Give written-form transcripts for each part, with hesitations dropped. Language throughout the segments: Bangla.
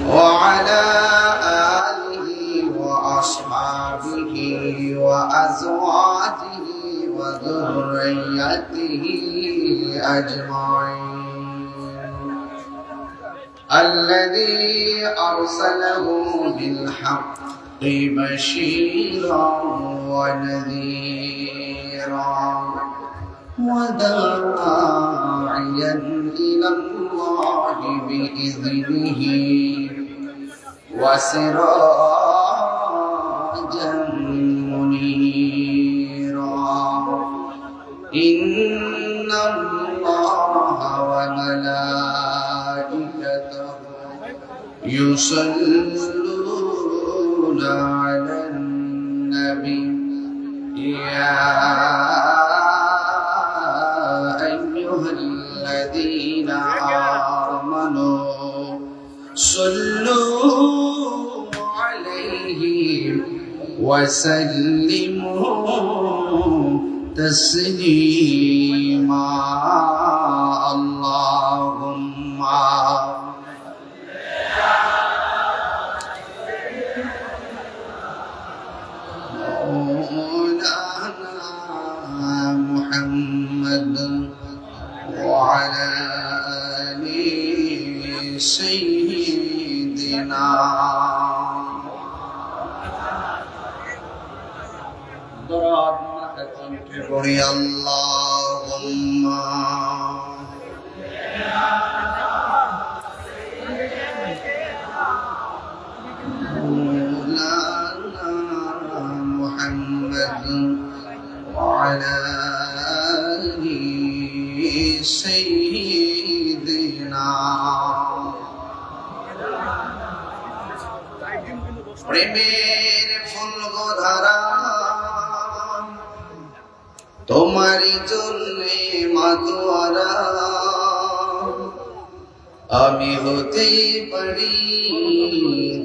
وعلى آله وأصحابه وأزواجه وذريته أجمعين الذي أرسله بالحق بشيرا ونذيرا وداعيا إلى الله بإذنه وسراجا منيرا إن الله وملائكته يصلون على النبي يا أيها الذين آمنوا صلوا عليه وسلموا تسليما اللهم مولانا محمد وعلى آل سيدنا قولي اللهم مولانا محمد وعلى آل سيدنا প্রেমের ফুলধারা তোমারই জন্যে মাতোয়ারা আমি হতে পারি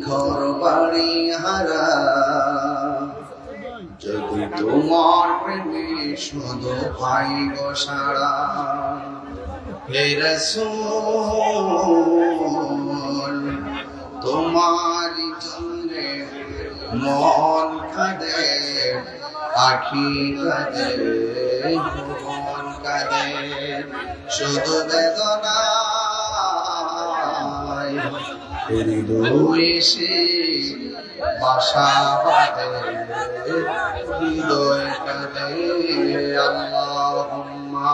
ঘর বাড়ি হারা যদি তোমার প্রেমে শুধু পাই গো সারা হে রাসূল তোমার জন্যে মন কাঁদে আখি কাঁদে মন কাঁদে শুধু বেদনায় হৃদয় এসে বাসা বাঁধে হৃদয় কাঁদে আল্লাহুম্মা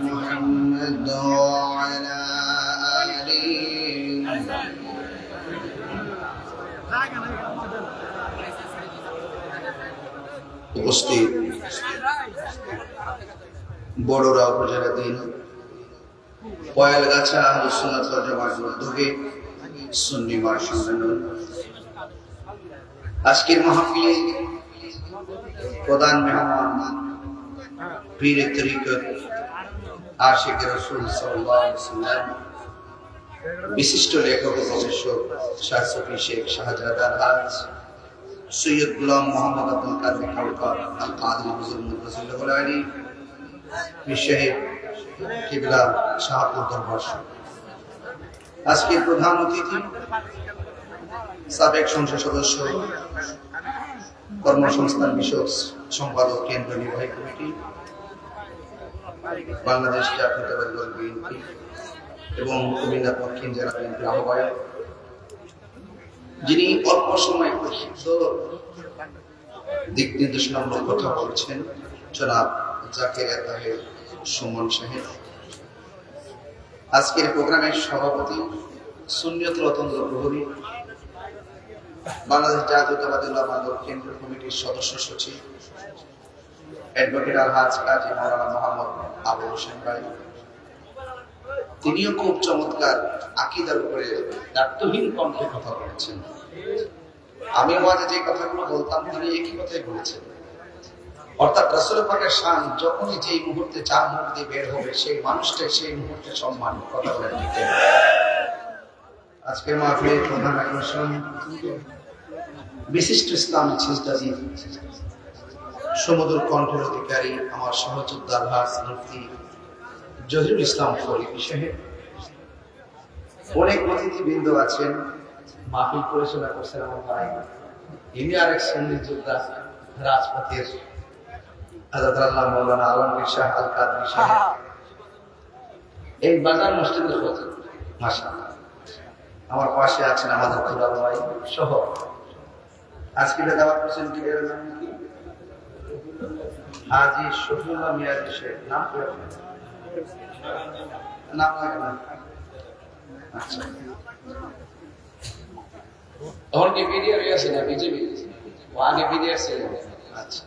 محمد وعلى آله উপস্থিত বড়রা উপজেলাধীন পয়ালগাছা আহলুস সুন্নাত ওয়াল জামাতের উদ্যোগে সুন্নি মার সম্মেলন। আজকের মাহফিলে প্রধান মেহমান পীর তরিকত আশিক রাসূল সাল্লাল্লাহু আলাইহি ওয়াসাল্লাম বিশিষ্ট লেখক ও প্রফেসর শাহ সফি শেখ শাহজাদা আজ সৈয়দ গোলাম মোহাম্মদ আব্দুল কাদের খালকার আল কাদরি হুজুর মুতাসিল্লাহু আলাইহি পীর সাহেব কিবলা শাহপুর দরবার। আজকে প্রধান অতিথি সাবেক সংসদ সদস্য কর্মসংস্থান বিষয়ক সম্পাদক কেন্দ্র নির্বাহী কমিটি বাংলাদেশ জাতীয়তাবাদী দল বিএনপি এবং কুমিল্লা দক্ষিণ জেলা বিএনপির আহ্বায়ক, যিনি অল্প সময় প্রসিদ্ধ দিক নির্দেশনামূলক কথা বলছেন, জনাব জাকির তাহের সুমন সাহেব। আজকের প্রোগ্রামের সভাপতি সুন্নিয়ত রতন্দ্র প্রহরী, বাংলাদেশ জাতীয়তাবাদী দল কেন্দ্রীয় কমিটির সদস্য সচিব অ্যাডভোকেট আলহাজ কাজী মাওলানা মোহাম্মদ আবু হোসেন ভাই, তিনিও খুব চমৎকার আকীদার উপরে দায়িত্বহীন কণ্ঠে কথা বলেছেন। আমি ওয়াজে যে কথাগুলো বলতাম তিনি একই কথাই বলেছেন, অর্থাৎ রাসূল পাকের শান যখনই যেই মুহূর্তে যার মুখ দিয়ে বের হবে সেই মানুষটাই সেই মুহূর্তে সম্মান কথা বলে ঠিক। আজকের মাহফিলের প্রধান আকর্ষণ বিশিষ্ট ইসলামী চিন্তাবিদ, সমুদ্র কণ্ঠের অধিকারী আমার সহযোদ্ধা ভাস মুফতি জহিরুল ইসলাম ফরিদ সাহেব, অনেক অতিথিবৃন্দ আছেন, মাহফিল পরিচালনা করছেন আমার ভাই, ইনি আরেক সুন্নি যোদ্ধা রাজপথের হযরত আল্লাহ মাওলানা আলমগীর শাহ আল কাদরী সাহেব, এই বাজার মসজিদের খতিব মাশাআল্লাহ। আমার পাশে আছেন আমাদের দুলাল ভাই সহ। আজকে দাওয়াত করছেন কি এর নাম কি? হাজী শফিউল্লাহ মিয়াজি সাহেব। নাম কি আপনার? নাম লাগে না? আচ্ছা, और के वीडियो रियास है ना बीजेपी वो आगे वीडियो से আচ্ছা,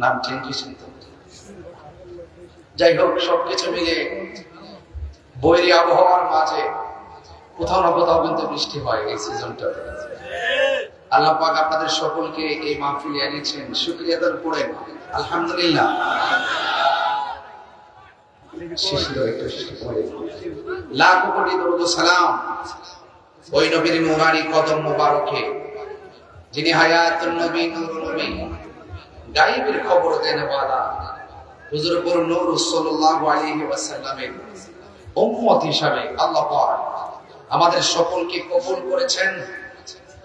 নাম চেঞ্জ হয়েছে তো। যাই হোক, সবকিছু মিলে বৈরী আবহাওয়ার মাঝে কোথাও না কোথাও কিন্তু বৃষ্টি হয় এই সিজনটাতে। আল্লাহ পাক আপনাদের সকলকে এই মাহফিলে এনেছেন, শুকরিয়া আদায় করেন আলহামদুলিল্লাহ। লাখ কোটি দরুদ ও সালাম ওই নবীর মুবারী কদম মুবারকে, যিনি হায়াতুন নবী, নূরুন নবী, গায়বের খবর দেন ওয়ালা হুজুর পুর নূর সাল্লাল্লাহু আলাইহি ওয়াসাল্লামের উম্মত হিসাবে আল্লাহ পাক আমাদের সকলকে কবুল করেছেন।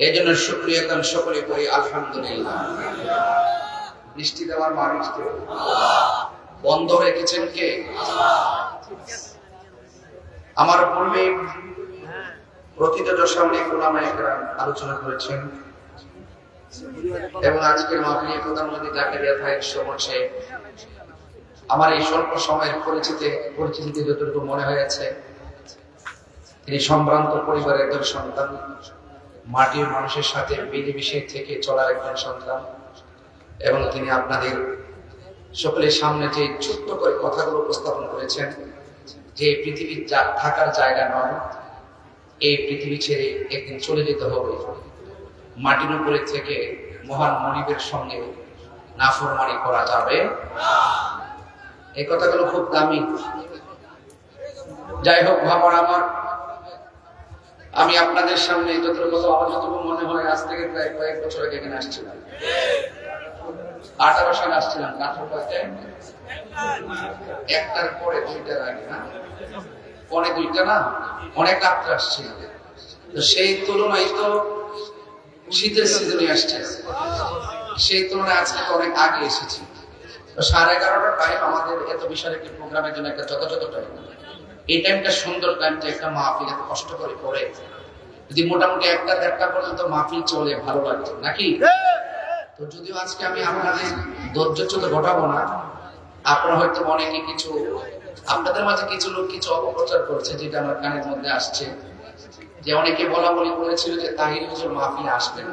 এজন্য শুকরিয়া গান সকলে করি আলহামদুলিল্লাহ। বৃষ্টি দেওয়ার মালিক কে? বন্ধ রেখেছেন কে? আমার পূর্বে প্রতিটা সামনে উলামায়ে কেরাম আলোচনা করেছেন এবং আজকের মাহফিলে প্রধানমন্ত্রী জাকারিয়া ভাইয়ের সমক্ষে আমার এই স্বল্প সময়ের পরিচিতিতে যতটুকু মনে হয়েছে, তিনি সম্ভ্রান্ত পরিবারের একজন সন্তান, মাটির মানুষের সাথে মিলেমিশে থেকে চলার একজন সন্তান, এবং তিনি আপনাদের সকলের সামনে যে ছোট্ট করে কথাগুলো উপস্থাপন করেছেন যে পৃথিবী থাকার জায়গা নয়, এই পৃথিবী ছেড়ে একদিন চলে যেতে হবে, মাটির উপরে থেকে মহান মনিবের সঙ্গে নাফরমানি করা যাবে। এই কথাগুলো খুব দামি। যাই হোক ভাবার আমার, আমি আপনাদের সামনে যতটুকু আমার যতটুকু মনে হয় আজ থেকে প্রায় কয়েক বছর আগে এখানে আসছিলাম, 18 সালে আসছিলাম, একটার পরে দুইটার আগে না, পরে দুইটা না, অনেক রাত্রে আসছিলাম। তো সেই তুলনায় তো শীতের সিজনে আসছে, সেই তুলনায় আজকে তো অনেক আগে এসেছি। তো 11:30 টাইম আমাদের এত বিশাল একটি প্রোগ্রামের জন্য একটা যথাযথ টাইম। এই টাইমটা সুন্দর টাইম, যে একটা মাহফিল এত কষ্ট করে করে যদি মোটামুটি 1টা-1:30 পর্যন্ত মাহফিল চলে ভালো লাগছে নাকি? তো যদিও আজকে আমি আপনাদের ধৈর্যচ্যুত ঘটাবো না, আপনারা হয়তো অনেকে কিছু, আপনাদের মাঝে কিছু লোক কিছু অপপ্রচার করছে, যেটা আমার কানের মধ্যে আসছে, যে অনেকে বলা বলি করেছিল যে তাহির হুজুর মাহফিলে আসবেন,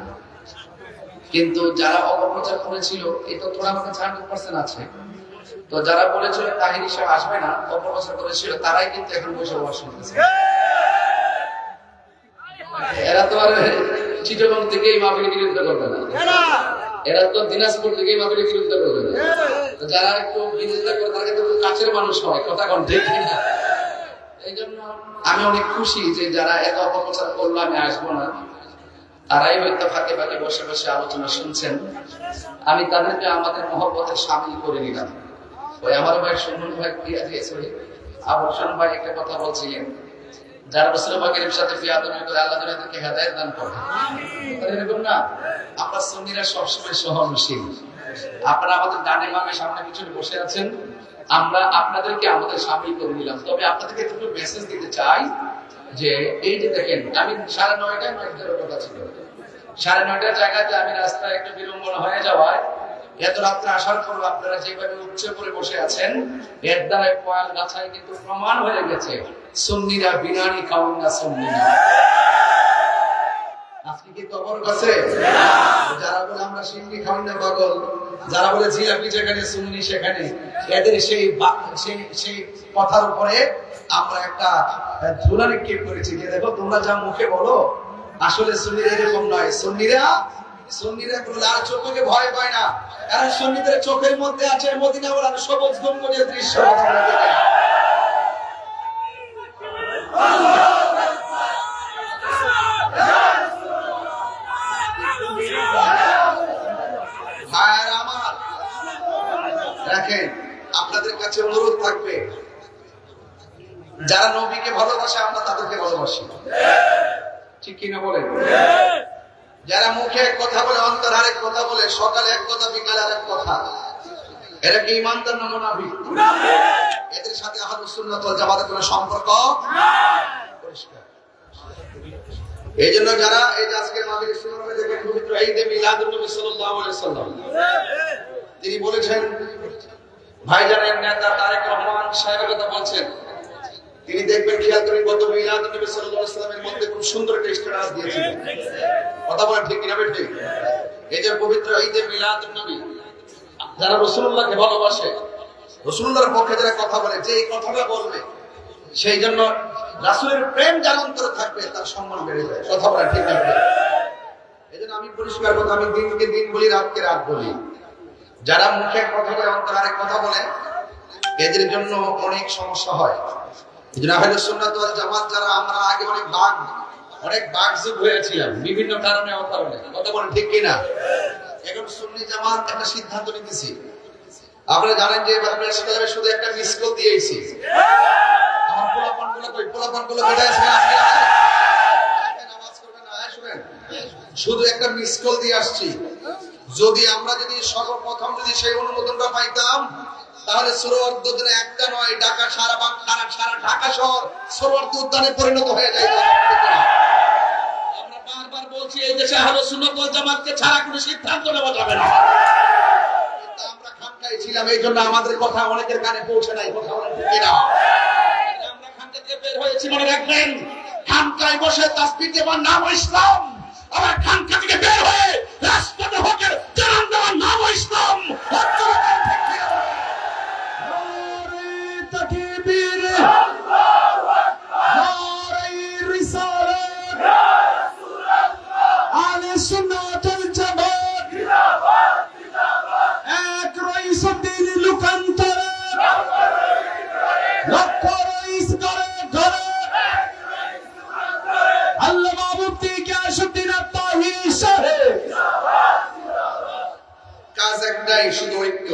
কিন্তু যারা অপপ্রচার করেছিল এই তথ্যটা আমার কাছে 100% আছে। তো যারা বলেছিল তাহির হিসেবে আসবে না, অপপ্রচার করেছিল, তারাই কিন্তু এখন বসে ওয়াজ শুনতেছে। এরা তো আর চিটাগং থেকে এই মাহফিলে বিরোধিতা করবে না, এরা তো দিনাজপুর থেকে এই মাহফিলে বিরোধিতা করবে না। যারা একটু বিরোধিতা করে তারা কিন্তু কাছের মানুষ হয়, কথা কন ঠিক না? এই জন্য আমি অনেক খুশি যে যারা এত অপপ্রচার করলো আমি আসবো না, তারাই হয়তো ফাঁকে ফাঁকে বসে বসে আলোচনা শুনছেন। আমি তাদেরকে আমাদের মহব্বতে শামিল করে নিলাম। ওই আমার ভাই সুমন ভাই আবর্ষণ ভাই একটা কথা বলছিলেন, যারা রাসূল পাকের সাথে বিয়াদবি করে আল্লাহ তাদেরকে হেদায়েত দান করে, এরকম না? আমরা সুন্নিরা সবসময় সহনশীল। আপনারা আমাদের ডানে বামে সামনে পিছনে বসে আছেন, আমরা আপনাদেরকে আমাদের শামিল করে নিলাম। তবে আপনাদেরকে একটু মেসেজ দিতে চাই যে এই যে দেখেন, আমি 9:30টায় মাইকের কথা ছিল, 9:30টার জায়গাতে আমি রাস্তায় একটু বিলম্বন হয়ে যাওয়ায় এত রাত্রে আসার পর আপনারা যেভাবে উচ্চে করে বসে আছেন, এর দ্বারা পয়াল গাছায় কিন্তু প্রমাণ হয়ে গেছে সুন্নিরা বিরিয়ানি খাওয়ান না। সুন্নিরা আজকে কি খবর আছে? যারা বলে আমরা সিন্নি খাওয়ান না পাগল, যারা বলে জিলাপি যেখানে সুন্নি সেখানে, এদের সেই কথার উপরে আমরা একটা ধুলা নিক্ষেপ করেছি যে দেখো তোমরা যা মুখে বলো আসলে সুন্নিরা এরকম নয়। সুন্নিরা কোনো লাল চোখকে ভয় পায় না, কারণ সুন্নিদের চোখের মধ্যে আছে মদিনা ওয়ালার সবুজ গম্বুজের দৃশ্য। দেখেন আপনাদের কাছে অনুরোধ থাকবে, যারা নবীকে ভালোবাসে আমরা তাদেরকে ভালোবাসি, ঠিক কিনা বলেন? যারা মুখে এক কথা বলে অন্তর আরেক কথা বলে, সকালে এক কথা বিকালে আরেক কথা, এরা কি ইমানদার না মুনাফিক? এদের সাথে আহলুস সুন্নাত ওয়াল জামাতের কোনো সম্পর্ক পরিষ্কার। এই জন্য যারা এই যে আজকের মাহফিল শুরু হবে দেখবেন পবিত্র ঈদে মিলাদুন নবী সাল্লাল্লাহু আলাইহি ওয়াসাল্লাম, তিনি বলেছেন, ভাইজানের নেতা তারেক রহমান সাহেবের কথা বলছেন, তিনি দেখবেন খেয়াল করে গত মিলাদুন নবী সাল্লাল্লাহু আলাইহি ওয়াসাল্লামের মধ্যে খুব সুন্দর একটা স্ট্যাটাস দিয়েছিলেন। কথা বলেন ঠিক কিনা বেঠিক? এই যে পবিত্র ঈদে মিলাদুন নবী, যারা রাসূলুল্লাহকে ভালোবাসে, রাসূলুল্লাহর পক্ষে যারা কথা বলে, যে এই কথাটা বলবে সেই জন্য রাসূলের প্রেম যার অন্তরে থাকবে তার সম্মান বেড়ে যায়। কথা বলেন ঠিক কিনা? এই জন্য আমি পরিষ্কার কথা, আমি দিনকে দিন বলি, রাতকে রাত বলি, যারা মুখে কথা বলে অন্তরে আরেক কথা বলে এদের জন্য অনেক সমস্যা হয়। এই জন্য আহলে সুন্নাত ওয়াল জামাত যারা, আমরা আগে অনেক বাকযুগ হয়েছিলাম বিভিন্ন কারণে অকারণে। কথা বলেন ঠিক কিনা? এখন সুন্নি জামাত একটা সিদ্ধান্ত নিতেছি। আপনারা জানেন যে এবার শুধু একটা মিস কল দিয়েছি। আমার পোলাপানগুলো কোথায় আছে? নামাজ করবেন না, শুনেন, শুধু একটা মিস কল দিয়ে আসছি। যদি সর্বপ্রথম সেই অনুমোদনটা পাইতাম, তাহলে সরোয়ার্দী উদ্যানে একটা নয়, ঢাকা সারা ঢাকা শহর সরোয়ার্দী উদ্যানে পরিণত হয়ে যায়। আমরা বারবার বলছি এই দেশে আহলে সুন্নাত ওয়াল জামাতকে ছাড়া কোনো সিদ্ধান্ত নেওয়া যাবে না। কিন্তু আমরা খানকায় ছিলাম, এই জন্য আমাদের কথা অনেকের কানে পৌঁছে নাই। কথা বলেন ঠিক কিনা? আমরা খানকা থেকে বের হয়েছি, মনে রাখবেন, খানকায় বসে তাসবিহ দেওয়ার নাম ইসলাম, আবার খানকা থেকে বের হয়ে রাস্তাতে হকের জানান দেওয়ার নাম ইসলাম। কাজ একটাই, শুধু ঐক্য।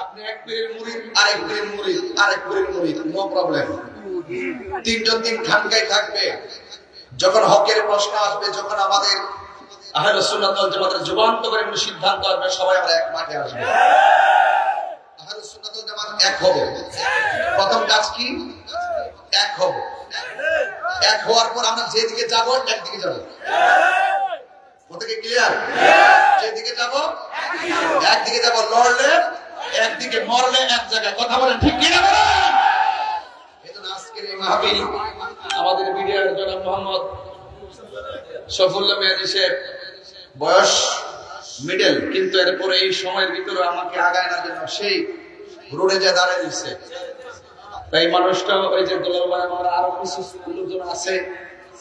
আপনি এক পীরের মুরিদ, আরেক পীরের মুরিদ, আরেক পীরের মুরিদ, নো প্রবলেম। তিনজন দিন খানকায় থাকবে। যখন হকের প্রশ্ন আসবে, যখন আমাদের আহলে সুন্নাত ওয়াল জামাতের যুগান্ত করে কোনো সিদ্ধান্ত আসবে, সবাই আমরা এক মাঠে আসবো। আহলে সুন্নাত ওয়াল জামাত এক হবে। প্রথম কাজ কি? এক হব। এক হওয়ার পর আমরা যেদিকে যাব একদিকে যাব। কোথায় ক্লিয়ার? যেদিকে যাব একদিকে যাব, লড়লে একদিকে, মরলে এক জায়গায়। কথা বলেন ঠিক কিনা বলেন? এজন্য আজকের এই মাহফিল আমাদের মিডিয়ার জনাব মোহাম্মদ শফিউল্লাহ মেহেদী সাহেব, বয়স মিডল, কিন্তু এরপরে এই সময়ের ভিতরে আমাকে আগায় না জন্য সেই রোডে যা দাঁড়ায় দিচ্ছে। তাই মানুষটা ওই যে দুলাল ভাই, আমার আরো কিছু লোকজন আছে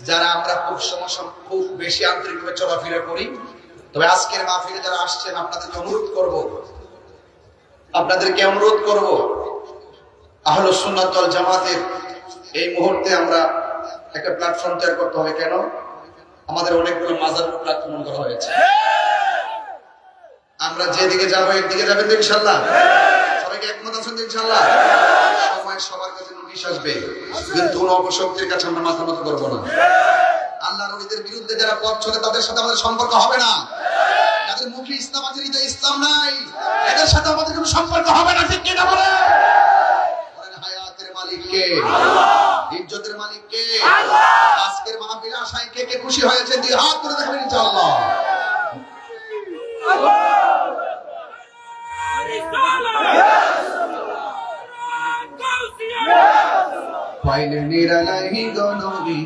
যারা আমরা খুব বেশি আন্তরিকভাবে চলাফেরা করি। তবে আজকের মাহফিলে যারা আসছেন, আপনাদেরকে অনুরোধ করব আহলে সুন্নাত ওয়াল জামাতের এই মুহূর্তে আমরা একটা প্ল্যাটফর্ম তৈরি করতে হবে। কেন? আমাদের অনেকগুলো মাজার আক্রমণ করা হয়েছে। আমরা যেদিকে যাবো একদিকে যাবেন তো ইনশাআল্লাহ? সবাইকে একমত আছেন ইনশাআল্লাহ? সময় সবার কাছে নোটিশ আসবে, কিন্তু কোন অপশক্তির কাছে আমরা মাথা নত করবো না। আল্লাহর ওলিদের বিরুদ্ধে যারা পথ চলে তাদের সাথে আমাদের সম্পর্ক হবে না। যাদের মুখে ইসলাম আছে, হৃদয়ে ইসলাম নাই, এদের সাথে আমাদের কোনো সম্পর্ক হবে না। ঠিক কিনা বলেন? হায়াতের মালিক কে? ইজ্জতের মালিক কে? আজকের মাহফিলে আশায় কে কে খুশি হয়েছে? দুই হাত করে দেখাবেন ইনশাআল্লাহ। পাইলে নিরালাই গনবি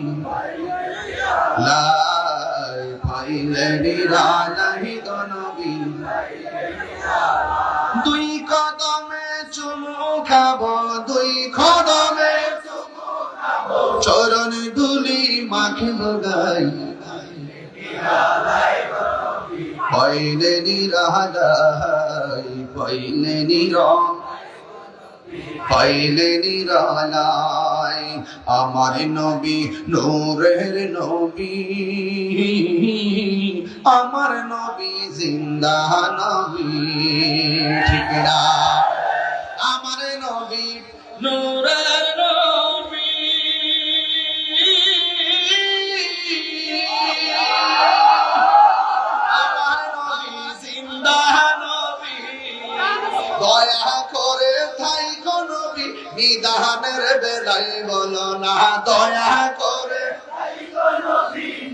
লাই, পাইলে নিরালাই গনবি, দুই কদমে চুমু খাবো, দুই কদমে চরণ ধুলি মাখিব গাই, পাইলে নিরালাই, পাইলে নিরালাই, আমার নবী নূরের নবী, আমার নবী জিন্দা নবী। ঠিক না? দয়া করে থাইকো নবী নিদানের বেলায় বলো না দয়া করে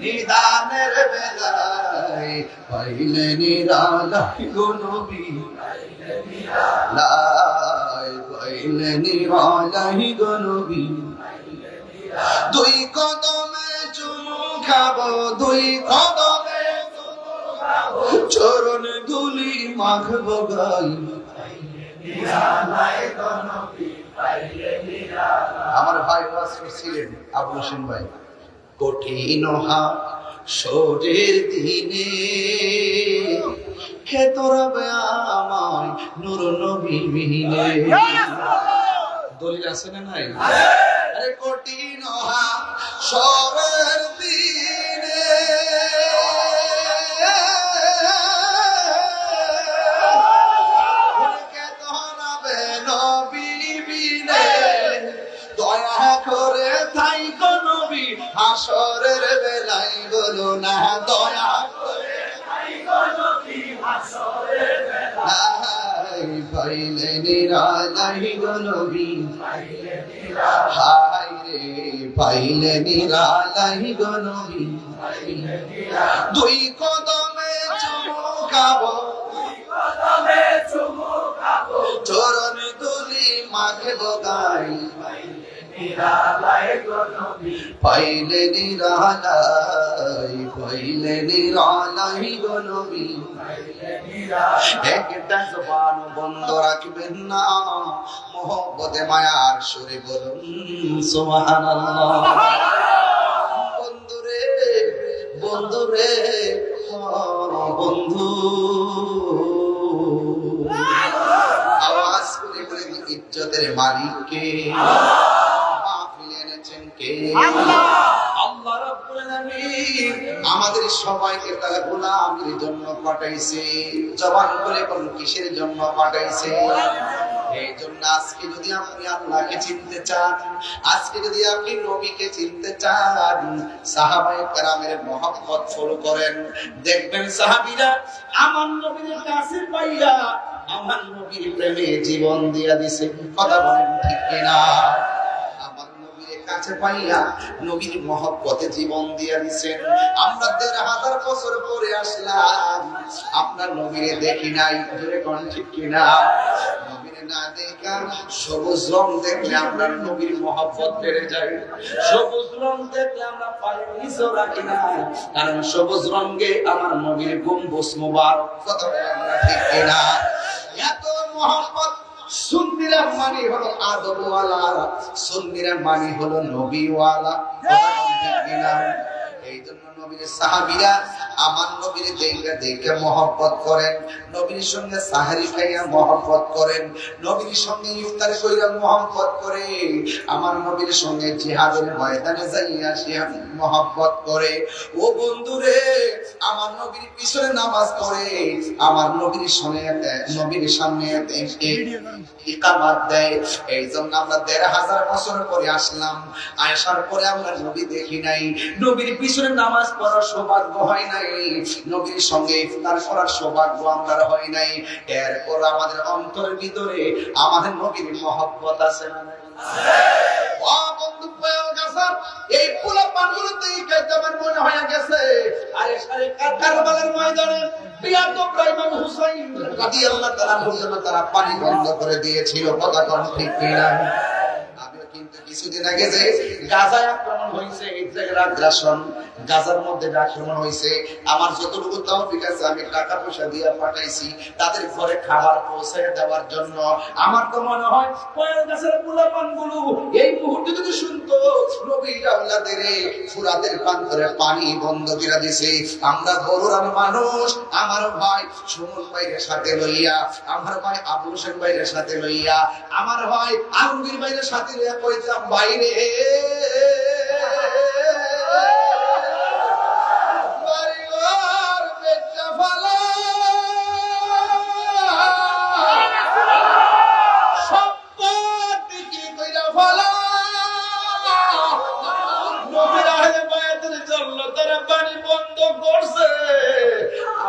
নিদানের বেলায় পাইলে নিরালাই গো নবী পাইলে নিরালাই গো নবী দুই কদমে চুমু খাবো দুই কদমে চরণ ধুলি মাখবো গাই আমার ভাই ওয়াজ করছিলেন আবু হোসেন ভাই কঠিন হাসরের দিনে কে তোরাবে আমায় নূর নবী বিনে দলিল আছে না নাই আরে কঠিন হাসরের দিনে কে তোরাবে নবী বিনে দয়া করে থাইকো নবী হাসরের বেলায় বলো না দয়া করে থাইকো নবী হাসরের বেলায় পাইলে নিরালাই গো নবী হায় রে পাইলে নিরালাই গো নবী দুই কদমে চুমু খাবো চরণ দুলি মাখবো গাই পাইলে নিরালাই গো নবী একটা জবান বন্ধ রাখবেন না মোহব্বতে মায়ার সুরে বলুন সুবহানাল্লাহ বন্ধুরে বন্ধুরে বন্ধু আওয়াজ করে বলে ইজ্জতের মালিক কে মাহফিলে এনেছেন কে আল্লাহ রাব্বুল আলামিন আমাদের সবাইকে তার গোলামির জন্য পাঠাইছে জবান করে কোন কিসের জন্য পাঠাইছে এই জন্য আজকে যদি আপনি আল্লাহকে চিনতে চান আজকে যদি আপনি নবীকে চিনতে চান সাহাবায়ে কেরামের মহব্বত ফলো করেন দেখবেন সাহাবীরা আমার নবীর কাছে পাইয়া আমার নবীর প্রেমে জীবন দিয়া দিছে কথা বলেন ঠিক কিনা আমার নবীর কাছে পাইয়া নবীর মহব্বতে জীবন দিয়া দিছেন আমরা ১৫০০ বছর পরে আসলাম আপনার নবীরে দেখি নাই জোরে কোন ঠিক কিনা না দেখা সবুজ রং দেখলে আমরা নবীর মহব্বত বেড়ে যায় সবুজ রং দেখলে আমরা পায়ের নিচে রাখি না কারণ সবুজ রঙে আমার নবীর গম্বুজ মোবারক কথা আমরা ঠিক কিনা এত মহব্বত সুন্নিরা মানে হলো আদবওয়ালা সুন্নিরা মানে হলো নবীওয়ালা কথা ঠিক কিনা এই জন্য নবীর সাহাবীরা আমার নবীর দেখে মহব্বত করেন নবীর সঙ্গে সাহারি খাইয়া মহব্বত করেন নবীর সঙ্গে ইফতার কইরা মহব্বত করে আমার নবীর সঙ্গে জিহাদের ময়দানে যাইয়া সে মহব্বত করে ও বন্ধুরে আমার নবীর পিছনে নামাজ পড়ে আমার নবীর সামনে ইকামত দেয় এই জন্য আমরা ১৫০০ বছর পরে আসলাম আয়েশার পরে আমরা নবী দেখি নাই নবীর পিছনে নামাজ পড়ার সৌভাগ্য হয় নাই নবীর সঙ্গে ইফতার করার সৌভাগ্য আমাদের হয় নাই এরপর আমাদের অন্তরের ভিতরে আমাদের নবীর মহব্বত আছে না ও বন্ধু এই পুরো পানগুলোতে কেমন মনে হয়ে গেছে আরে সারে কারবালার ময়দানে ইমাম হুসাইন রাদিয়াল্লাহু তাআলা বললেন তারা পানি বন্ধ করে দিয়েছিল কথা কোন ঠিক কিনা কিন্তু কিছুদিন আগে যে গাজায় আক্রমণ হয়েছে ইসরায়েলের আগ্রাসন গাজার মধ্যে আক্রমণ হয়েছে আমার যতটুকু তৌফিক আছে আমি টাকা পয়সা দিয়ে পাঠাইছি তাদের ঘরে খাবার পৌঁছে দেওয়ার জন্য আমার তো মনে হয় কয়েক গাছের পোলাপানগুলো এই মুহূর্তে যদি শুনতো নবীর আওলাদের ফুরাতের প্রান্তরে পানি বন্ধ করে দিয়েছে আমরা বড়রাম মানুষ আমার ভাই সুমন ভাইয়ের সাথে লইয়া আমার ভাই আবু হোসেন ভাইয়ের সাথে লইয়া আমার ভাই আলমগীর ভাইয়ের সাথে লইয়া কইতাম বাইরে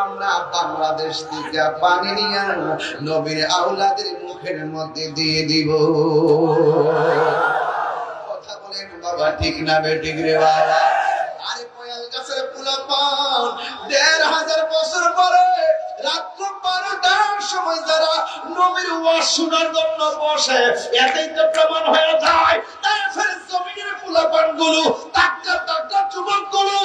আমরা না বাংলাদেশ থেকে পানি নিয়ে নবীর আওলাদের মুখের মধ্যে দিয়ে দিব। কথা বলেন বাবা, ঠিক না বেঠিক রে বাবা? আরে কয়াল গাছের পোলাপান ১৫০০ বছর পরে রাত্র ১২টার সময় যারা নবীর ওয়াজ শোনার জন্য বসে, এতেই তো প্রমাণ হয়ে যায় তায়েফের জমিনের পোলাপান গুলো, তাকটা তাকটা যুবক গুলো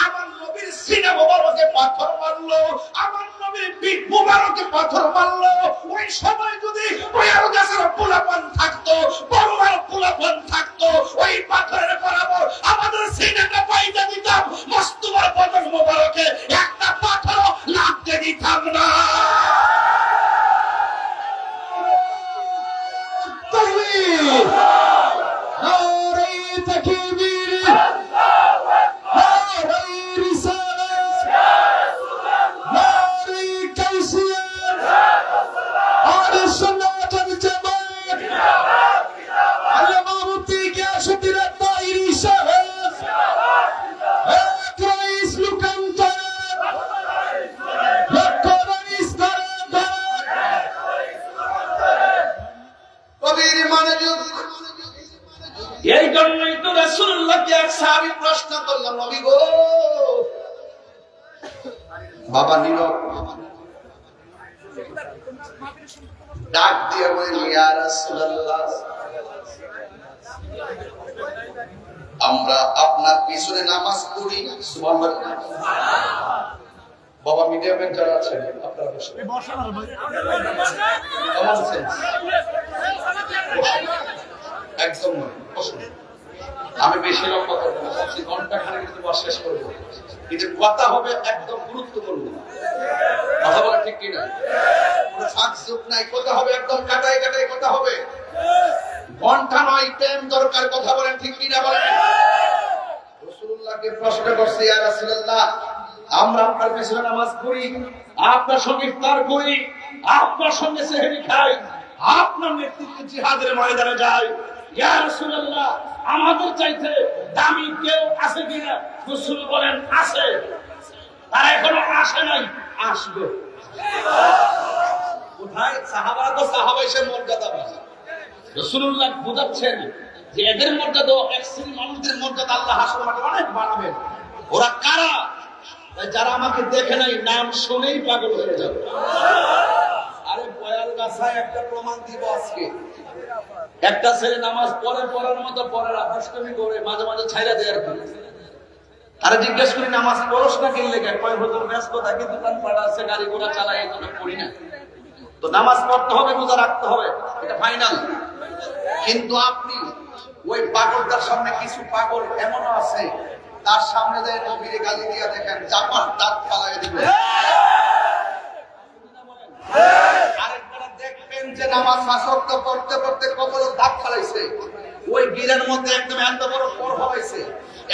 আমার নবীর সিনা মোবারকে পাথর মারলো, আমার নবীর পিঠ মোবারকে পাথর মারলো। ওই সময় যদি কয়াল গাছের পোলাপান থাকতো, বড়মার পোলাপান থাকতো, ওই পাথরের বরাবর আমাদের সিনাটা পাইতে দিতাম, মস্তুমার বদন মোবারকে একটা পাথর লাগতে দিতাম না। তাকবীর, নারে তাকবীর, নারে রিসালাত, নারে কাউসিয়াত, আহলে সুন্নাত ওয়াল জামাত, আল্লামা মুফতি গিয়াসউদ্দিন তাইরি সাহেব, এক রাইস লুকান্তর, লক্ষ রাইস কবির মনোযোগ। এই জন্যই তো রাসূলুল্লাহকে এক সাহাবী প্রশ্ন করলেন, নবী গো, বাবা নীরব ডাক দিয়ে বলেন, ইয়া রাসূলুল্লাহ, আমরা আপনার পিছনে নামাজ পড়ি। সুবহানাল্লাহ। বাবা মিডিয়ামের যারা আছেন আপনারা বসে একদম বসুন। আমি বেশি লম্বা করবো না, ঘন্টা খানেক যদি শেষ করবো, কিন্তু কথা হবে একদম গুরুত্বপূর্ণ। কথা বলা ঠিক কিনা? কোনো ফাঁক যোগ নাই, কথা হবে একদম কাটাই কাটাই কথা হবে, ঘন্টা নয়, টাইম দরকার। কথা বলেন ঠিক কিনা বলেন? রাসূলুল্লাহকে প্রশ্ন করছে, ইয়া রাসূলুল্লাহ, আমরা আপনার পিছনে নামাজ পড়ি, আপনার সঙ্গে ইফতার করি, আপনার সঙ্গে সেহরি খাই, আপনার নেতৃত্বে জিহাদের ময়দানে যাই, ইয়া রাসূলুল্লাহ, আমাদের চাইতে দামি কেউ আছে কিনা? রাসূল বলেন, আছে। তারা এখনো আসে নাই, আসবে। কোথায়? সাহাবারা তো সাহাবা এসে মর্যাদা পায়। রাসূলুল্লাহ বুঝাচ্ছেন যে এদের মর্যাদা, এক শ্রেণীর মানুষদের মর্যাদা আল্লাহ হাসর মাঠে অনেক বাড়াবেন। ওরা কারা? যারা আমাকে দেখে নাই, নাম শুনেই পাগল হয়ে যাবে। আরে বয়াল গাছায় একটা প্রমাণ দিব আজকে। একটা ছেলে নামাজ পড়ে, পড়ার মতো পড়ে না, দুষ্টুমি করে, মাঝে মাঝে ছাইরা দেয় আর কি। আরে জিজ্ঞেস করি, নামাজ পড়স না কিনলে কে? কয় হুজুর ব্যস্ত থাকি, দোকান পাড়া আছে, গাড়ি ঘোড়া চালাই, এই জন্য পড়ি না। তো নামাজ পড়তে হবে, রোজা রাখতে হবে, এটা ফাইনাল। কিন্তু আপনি ওই পাগলটার সামনে, কিছু পাগল এমনও আছে, তার সামনে যায় নবীরে গালি দিয়া দেখেন, চাপার দাঁত ফালাই দিবে। আরেকবার দেখবেন যে নামাজ ফাঁসক্ত পড়তে পড়তে কপালে দাঁত ফালাইছে, ওই গিরার মধ্যে একদম এত বড় পর হয়েছে,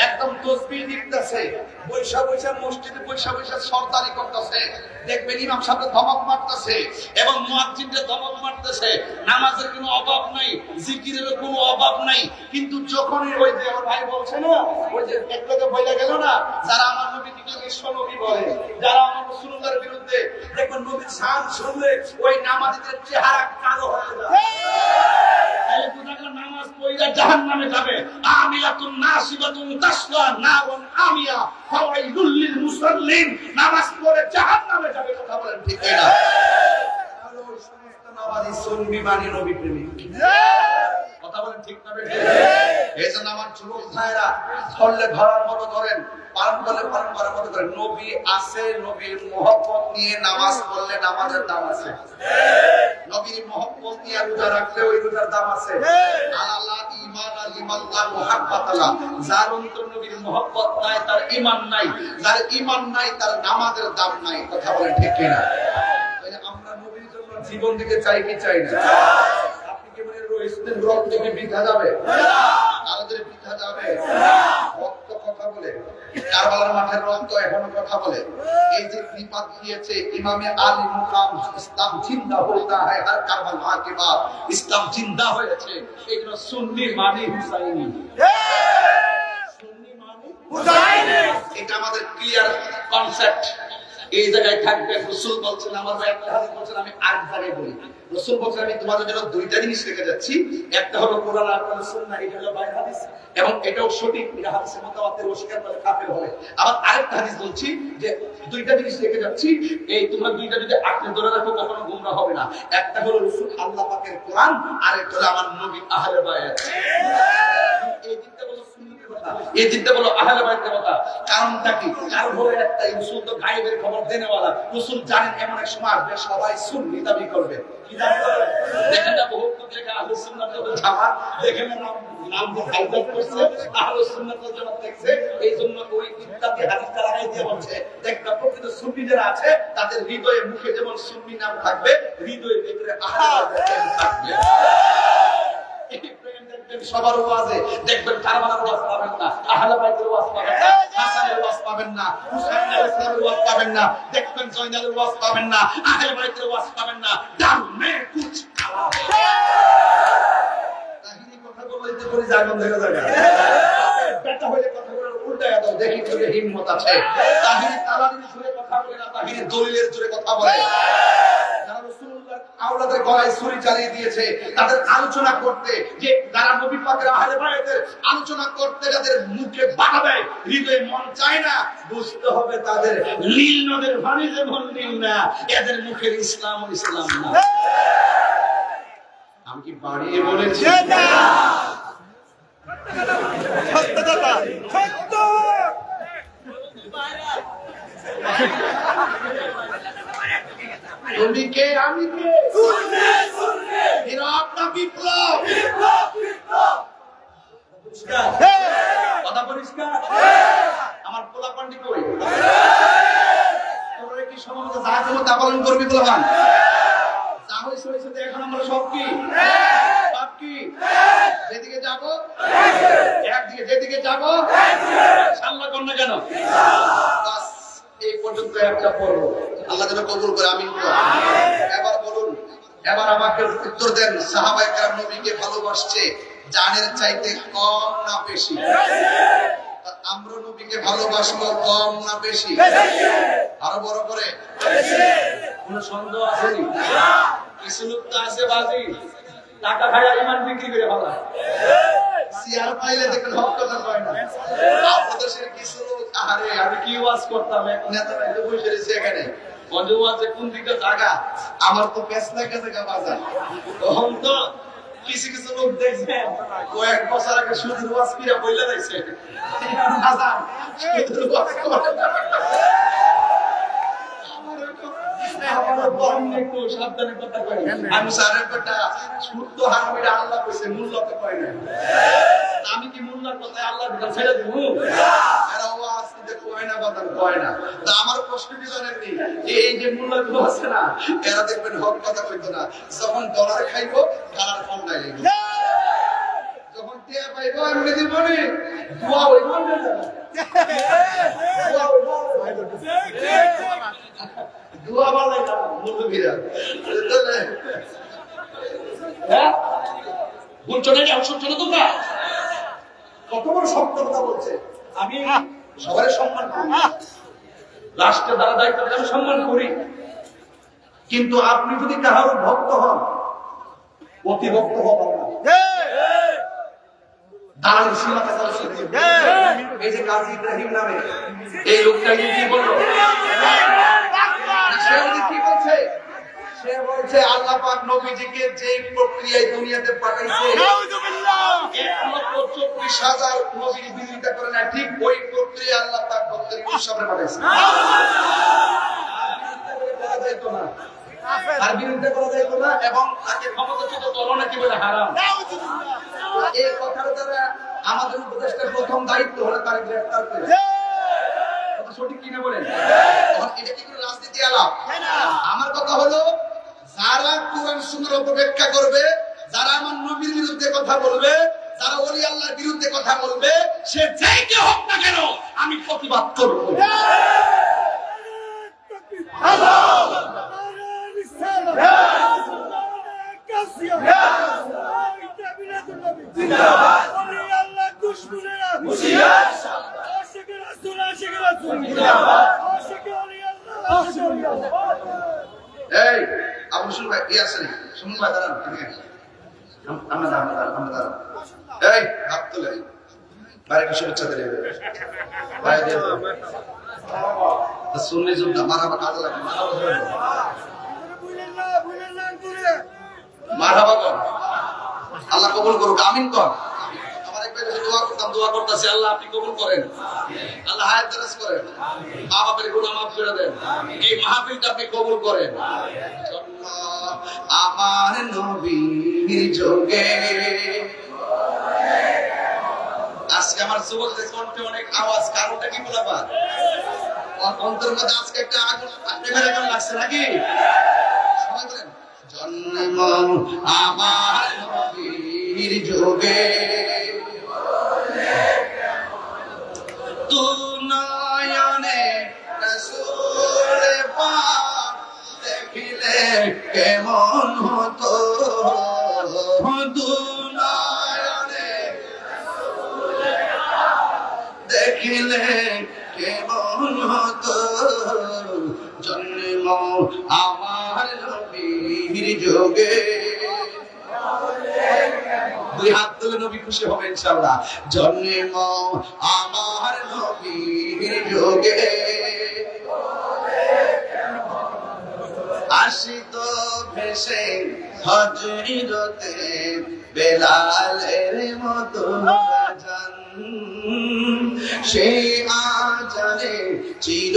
একদম তসবিহ দিতেছে, বৈশা বৈশা মসজিদে বৈশা বৈশা সরদারি করতেছে। দেখবেন ইমাম সাহেব ধমক মারতেছে এবং মুয়াজ্জিনকে ধমক মারতেছে। নামাজের কোনো অভাব নাই, জিকিরের কোনো অভাব নাই। কিন্তু যখনই ওই যে আমার ভাই বলছে না, ওই যে একটু বইলা গেল না, যারা আমার নবীকে বিশ্ব নবী বলে, যারা আমার রাসূলুল্লাহর বিরুদ্ধে, দেখবেন নবীর শান শুনলে ওই নামাজীদের চেহারা কালো হয়ে যায়। তাহলে বুঝা নামাজ পড়লে জাহান্নামে যাবে। আমিলাতুন নাসিবাতুন তাসলা নারুন আমিয়া ফাওয়াইলুল লিল মুসাল্লিন, নামাজ পড়ে জাহান্নামে যাবে। কথা বলেন ঠিক কিনা? তাহলে ওই সমস্ত নামাজি সুন্নি মানে নবী প্রেমিক। কথা বলেন ঠিক না বেঠিক? এইজন্য আমার যুবক ভাইরা ধরলে ধরার মতো ধরেন, পালন করলে পালন করার মতো করেন। নবী আছে, নবীর মহব্বত নিয়ে নামাজ পড়লে নামাজের দাম আছে। নবীর মহব্বত নিয়ে রোজা রাখলে ওই রোজার দাম আছে। আল্লাহ ঈমান আলিমাল্লাহ মুহাব্বাতাল্লাহ, যার অন্তর নবীর মহব্বত নাই তার ঈমান নাই, যার ঈমান নাই তার নামাজের দাম নাই। কথা বলেন ঠিক কিনা? তাহলে আমরা নবীর জন্য জীবন দিতে চাই কি চাই না? আপনি কি মনে রয়েছেন রক্ত কি বৃথা যাবে? আমাদের বৃথা যাবে? রক্ত কথা বলে, কারবালার মাঠের রক্ত এখনো কথা বলে। এই যে নিপাত দিয়েছে ইমামে আলী মুকাম, ইসলাম জিন্দা হোতা হয় আর কারবালা के बाद ইসলাম জিন্দা হয়েছে। এগুলো সুন্নি মানি হুসাইনি, সুন্নি মানি হুসাইনি, এটা আমাদের ক্লিয়ার কনসেপ্ট। এই জায়গায় থাকবে। রাসূল বলছেন, আমার ভাই একটা হাদিস বলছেন, আমি আরেক জায়গায় বলি। রাসূল বলছেন, আমি তোমাদের জন্য দুইটা জিনিস রেখে যাচ্ছি, একটা হলো কোরআন আর সুন্নাহ, এটা হলো বাইরে হাদিস, এবং এটাও সঠিক, এটা হাদিসের মুতাওয়াতির অস্বীকার করে কাফের হবে। আবার আরেকটা হাদিস বলছি যে দুইটা জিনিস রেখে যাচ্ছি, এই তোমরা দুইটা যদি আঁকড়ে ধরে রাখো কখনো গুমরা হবে না। একটা হলো রাসূল আল্লাহ পাকের কোরআন, আর একটা হলো আমার নবী আহলে বায়াত। এই তিনটা বলো সুন্নতের কথা, এই তিনটা বলো আহলে বায়াতের কথা। কারণটা কি? কারণ হলো একটা, রাসূল তো গায়েবের খবর দেনেওয়ালা। রাসূল জানেন এমন এক সময় আসবে সবাই সুন্নি দাবি করবে। কি দাবি করবে? দেখেন না বহুত জায়গা আহলে সুন্নাত ওয়াল জামাত, দেখেন না নাম হাইজাক করছে, আহলে সুন্নাত ওয়াল জামাত দেখছে, এইজন্য ওই ইত্যাদি হাদিসটা লাগাই দিয়ে বলছে, দেখবা প্রকৃত সুন্নি যারা আছে তাদের হৃদয়ে মুখে যেমন সুন্নি নাম থাকবে, হৃদয়ের ভিতরে আহলে বায়াত থাকবে। সবার ওয়াজে দেখবেন কারবালার ওয়াজ পাবেন না, আহলে বাইতের ওয়াজ পাবেন না, হাসানের ওয়াজ পাবেন না, হুসাইন আলাইহিসসালামের ওয়াজ পাবেন না, দেখবেন জয়নালের ওয়াজ পাবেন না, আহলে বাইতের ওয়াজ পাবেন না। ডাল মে কুছ কালা তাহিনী কথা বলতে পড়ে যায় বন্ধ হয়ে যাবে। বেটা হইলে কথা বলার উল্টায়া দাও, দেখি তোর হিম্মত আছে। তাহিনী তালাদিন জুড়ে কথা বলে না, তাহিনী দলিলের জুড়ে কথা বলে। যারা রাসূলুল্লাহর আওলাদের গলায় ছুরি চালিয়ে দিয়েছে, তাদের আলোচনা করতে, যে যারা নবী পাকের আহলে বায়াতের আলোচনা করতে যাদের মুখে বাধা দেয়, হৃদয়ে মন চায় না, বুঝতে হবে তাদের নীল নদের পানি যেমন নীল না, এদের মুখের ইসলাম ও ইসলাম না। আমি কি বাড়িয়ে বলেছি? তুমি কে আমি কে? বিপ্লব কথা পরিষ্কার। আমার পোলা পান্ডি কই? তোমরা কি সমাজ যা ক্ষমতা পালন করবি পোলাপান? যা হয়েছে হয়েছে, এখন আমরা সব কি সব কি যেদিকে যাবো একদিকে, যেদিকে যাবো সাল্লাহ কর না কেন? এই পর্যন্ত একটা পড়ব, আল্লাহ যেন কবুল করে, আমিন। এবার বলুন, এবার আমাকে উত্তর দেন, সাহাবায়ে কেরাম নবীকে ভালোবাসছে জানের চাইতে কম না বেশি? আমরা নবীকে ভালোবাসবো কম না বেশি? আরো বড় করে কোন সন্দেহ আছে? কিছু লোক তো আছে বাজি, টাকা খায় ইমান বিক্রি করে ভালো সিয়ার পাইলে দেখেন হক কথা কয় না। আপনাদের সে কিছু লোক, আরে আমি কি ওয়াজ করতাম, এক নেতা বাইরে বসে রয়েছে এখানে, বন্ধু আছে কোন দিকে জায়গা, আমার তো পেছ লাগা জায়গা বাজার। তখন তো কিছু কিছু লোক দেখছেন কয়েক বছর আগে সুদূর ওয়াজ কিরা বইলা দিয়েছে, সুদূর ওয়াজ করে না। সাবধানে কথা কই, আমি সারের কথা শুদ্ধ হারামিরা আল্লাহ কইছে, মূল্য তো কয় না। আমি কি মূল্যর কথায় আল্লাহর বিধান ছেড়ে দিব? এরা ওয়াজ দিতে কয় না, বাদান কয় না। তা আমার প্রশ্ন কি জানেননি, এই যে মূল্যগুলো আছে না, এরা দেখবেন হক কথা কইতো না। যখন ডলার খাইবো কালার ফান্ডাই লাগবে, যখন টিয়া পাইবো এমনি দিব নি, দোয়া হইব না, দোয়া বালাই না মুরগিরা। হ্যাঁ বলছো না, শুনছো না তোমরা? কত বড় শক্ত কথা বলছে। আমি সবাই সম্মান করি, রাষ্ট্রের দ্বারা দায়িত্ব আমি সম্মান করি, কিন্তু আপনি যদি কারোর ভক্ত হন, অতি ভক্ত হবেন না। দালাল সীমা থাকা উচিত। এই যে কাজী ইব্রাহিম নামে এই লোকটা কি বললো? কি বলছে? সে বলছে আল্লাহ পাক নবীজিকে যে প্রক্রিয়ায় দুনিয়াতে পাঠাইছে 1,40,000 নবীর বিরোধিতা করে না, ঠিক ওই প্রক্রিয়া আল্লাহ পাক ভক্তের সামনে পাঠাইছে। আর বিরোধিতা করা যাইতো না, এবং তাকে ক্ষমতাচ্যুত করো না, কি বলে হারাম। এই কথার দ্বারা আমাদের উপদেষ্টার প্রথম দায়িত্ব হলো তার গ্রেফতার করে। সঠিক কিনা বলেন? এটা কি কোনো রাজনীতি আলাপ? আমার কথা হলো, যারা কোরআন সুন্নাহর অপব্যাখ্যা করবে, যারা আমার নবীর বিরুদ্ধে কথা বলবে, যারা ওলি আল্লাহর বিরুদ্ধে কথা বলবে, সে যেই কে হোক না কেন আমি প্রতিবাদ করব। এই আবু শুন ভাই এই আসেন শুনুন ভাই দাঁড়ান ঠিক আছে আমরা দাঁড়ান এই হাত তুলে বাইরে শুভেচ্ছা দিলে বাইরে দিয়ে শুনলে যোদ্ধা মারহাবা কাজে লাগে মারহাবা কর আল্লাহ কবুল করুক আমিন কর আমার এক ভাই দোয়া করতাম দোয়া করতেছি আল্লাহ আপনি কবুল করেন আল্লাহ হায়াত দারাজ করেন মা বাবার গুনাহ মাফ করে দেন এই মাহফিলটা আপনি কবুল করেন আমার নবীর যোগে আজকে আমার যুবকদের কণ্ঠে অনেক আওয়াজ কারণটা কি বলাবার অন্তর মধ্যে আজকে একটা আগুন প্রেমের আগুন লাগছে নাকি সবাই বলেন জন্ম আমার নবীর যোগে তু নয়নে রাসূল পাক দেখিলে কেমন হতো তু নয়নে দেখিলে কেমন হতো জন্ম আমার নবীর যোগে দুই হাত তুলে নবী খুশি হবে ইনশাআল্লাহ জন্ম আমার নবীর যোগে আসিত ভেসে হযরতে বেলালের মতো আজান সেই আজানে চির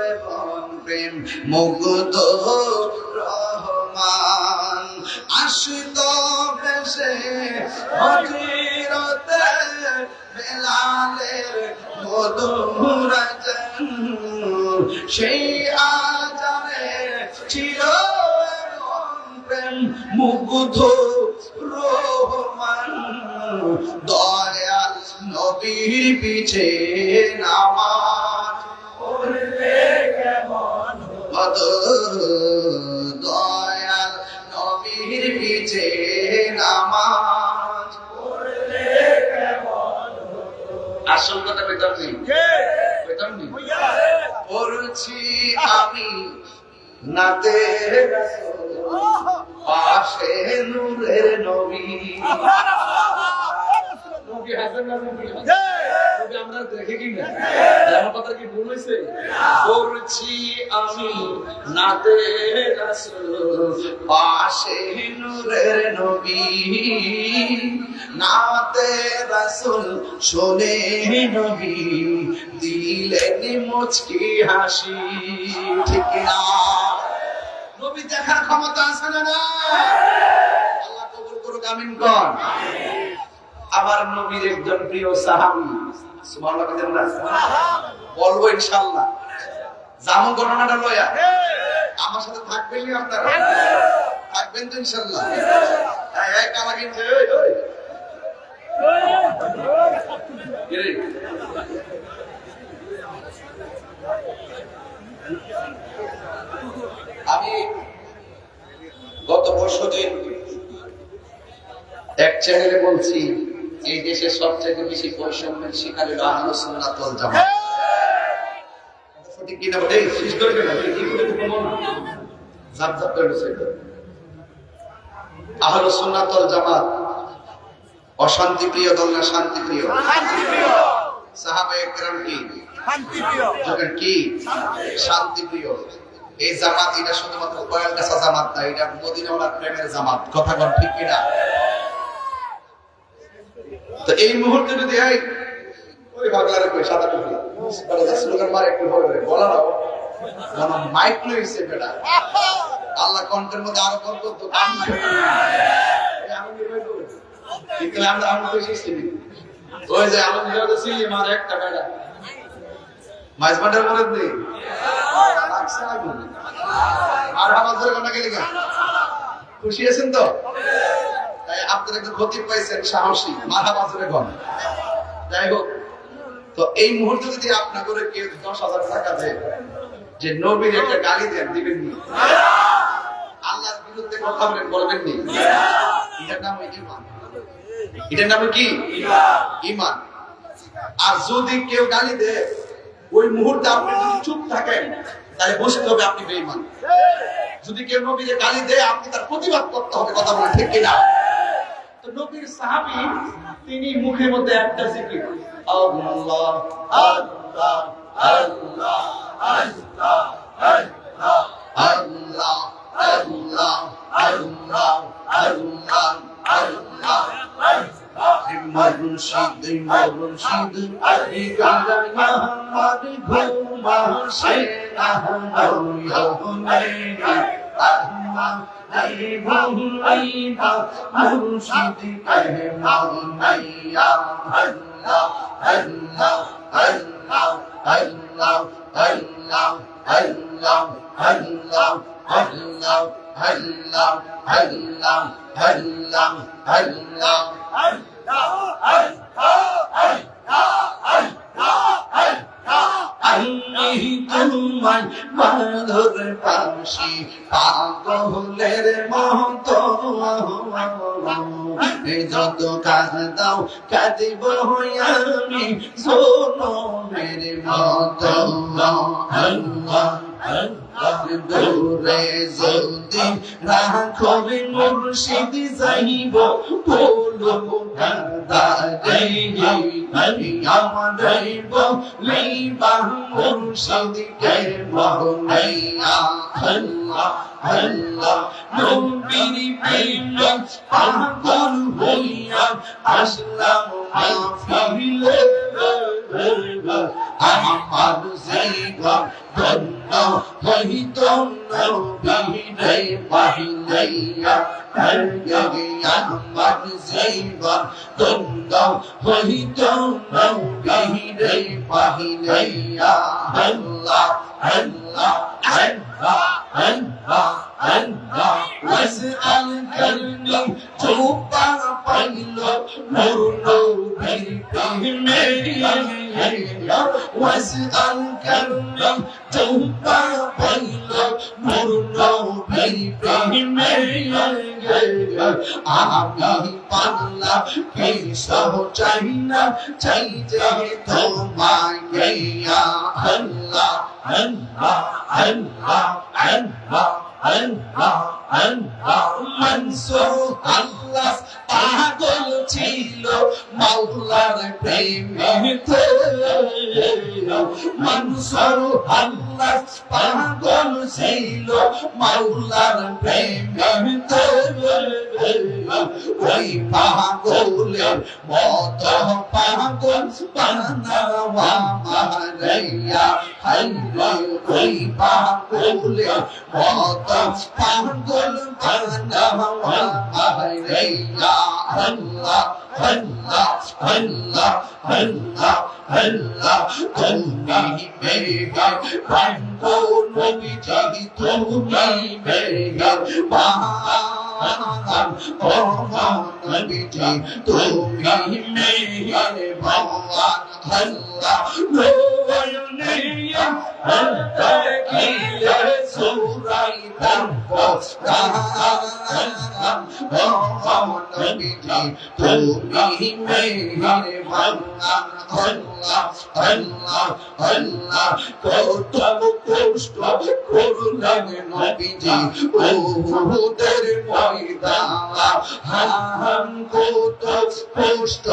এবং প্রেম মুগ্ধ রহমান আসিত ভেসে হযরতে বেলালের মধুর আজান সেই আজানে চির প্রেম মুগ্ধ রহমান দয়াল নবীর পিছে নামাজ পড়লে কেমন হতো দয়াল নবীর পিছে নামাজ পড়লে কেমন আসল কথা বেতন নেই বেতন নেই পড়ছি আমি নাতে রাসূল পাশে নূরের নবী নবী হাসান নবী আমরা দেখে কি না আমার কথা কি ভুল হইছে পড়ছি আমি নাতে রাসূল পাশে নূরের নবী নাতে রাসূল শুনে নবী দিলেন মুচকি হাসি ঠিক না নবী দেখার ক্ষমতা আছে না আল্লাহ কবুল করুক আমিন কর আমার নবীর একজন প্রিয় সাহাবী সুবহানাল্লাহ বলেন না বলবো ইনশাআল্লাহ জামু ঘটনাটা লয়া আমার সাথে থাকবেনই আপনারা থাকবেন তো ইনশাআল্লাহ এই কালা কিনছে ওই আমি গত বছরদিন এক চ্যানেলে বলছি এই দেশের সবচেয়ে বেশি বৈষম্যের শিকার হলো আহলে সুন্নাত ওয়াল জামাত সঠিক কিনা বলে শেষ করে দেব কি করে বলবো না জাপ জাপ করে বসে আহলে সুন্নাত ওয়াল জামাত অশান্তি প্রিয় দল না শান্তি প্রিয় শান্তি প্রিয় সাহাবায়ে কেরাম কি শান্তি প্রিয় যখন কি শান্তি প্রিয় এই জামাত এটা শুধুমাত্র কয়েল গাছা জামাত না এটা মদিনাওয়ালার প্রেমের জামাত কথা কোন ঠিক কিনা তো এই মুহূর্তে যদি ওই বাংলার কই সাদা টুপি বড় স্লোগান মার একটু বড় করে বলা না মানে মাইক লইছে বেটা আল্লাহ কণ্ঠের মধ্যে আরো বরকত তো কাম আমি নির্ভর করি কিন্তু আমরা তো সিস্টেম ওই যে আমি নির্ভর ছিলি মার একটা বেটা মাইজবান্ডার মনে নেই লাগছে না বলি আর আমাদের কোনা গেলি না খুশি আছেন তো তাই আপনারা একটু ক্ষতি পাইছেন সাহসী মাথা বাজরে গন যাই হোক তো এই মুহূর্তে যদি আপনা করে কেউ 10,000 টাকা দেয় যে নবীর একটা গালি দেন দিবেন নি আল্লাহর বিরুদ্ধে কথা বলবেন নি এটার নাম ঈমান এটার নাম কি ঈমান আর যদি কেউ গালি দেয় ওই মুহূর্তে আপনি যদি চুপ থাকেন তাহলে বুঝতে হবে আপনি বেঈমান যদি কেউ নবীকে গালি দেয় আপনি তার প্রতিবাদ করতে হবে, কথা বলে ঠিক কিনা? তো নবীর সাহাবী তিনি মুখের মধ্যে একটা জিকির, আল্লাহ আল্লাহ আল্লাহ আল্লাহ আল্লাহ আল্লাহ আল্লাহ আল্লাহ আল্লাহ আল্লাহ মুর্শিদ মুর্শিদ আরে গায়া আমার ঘুমাসে না নয়নে আল্লাহ রে ভুলাইবা মুর্শিদ কে মাওলাইয়া আল্লাহ আল্লাহ আল্লাহ আল্লাহ আল্লাহ আল্লাহ আল্লাহ আল্লাহ আল্লাহ আল্লাহ আল্লাহ আল্লাহ আমি তোমার মাধুর পাশি পাগলের মতো যত কাঁদাও কাঁদিব আমি শোনো মেরে মতো দূরে যদি রাখো মুর্শিদ যাইব বলো দাদা আমাদের বলিবা মুর্শিদ কে মহলাইয়া আল্লাহ আল্লাহ নবীর প্রেমে পাগল হইয়া আসলাম মাহফিলে আমার জীবন ধন্য হইত নবীরে পাইলাইয়া আমার জীবন ধন্য হইত নবীরে পাইলাইয়া আল্লাহ আল্লাহ আল্লাহ আল্লাহ আল্লাহ ওয়াসআল করনি চোপা পাইল মোর নবীর প্রেমে ওয়াসআল করনি চোপা পাইল মোর নবীর প্রেমে আমি পাগলা কে সহ চাই না চাই যে তোমাকে আল্লাহ আল্লাহ আল্লাহ আল্লাহ আল্লাহ আল্লাহ মনসুর আল্লাহ পাগল ছিল মাওলার প্রেমেতে মনসুর আল্লাহ পাগল ছিল মাওলার প্রেমেতে ওই পাগলের মত পাগল বানাওয়া মারাইয়া হাইরে ওই পাগলের মত পাগল বানাওয়া মারাইয়া আল্লাহ আল্লাহ আল্লাহ আল্লাহ আল্লাহ তুমি মেরে প্রাণো নবীজি তুমি মেরে বাহান ও নবীজি তুমি মেরে বাহান আল্লাহ নয়নে আল্লাহ কিলে সুরাই তাম্বো ও নবীজি তুমি মেরে বাহান আল্লাহ আল্লাহ আল্লাহ কত কষ্ট করলেন নবীজি ওদের ময়দান কত কষ্ট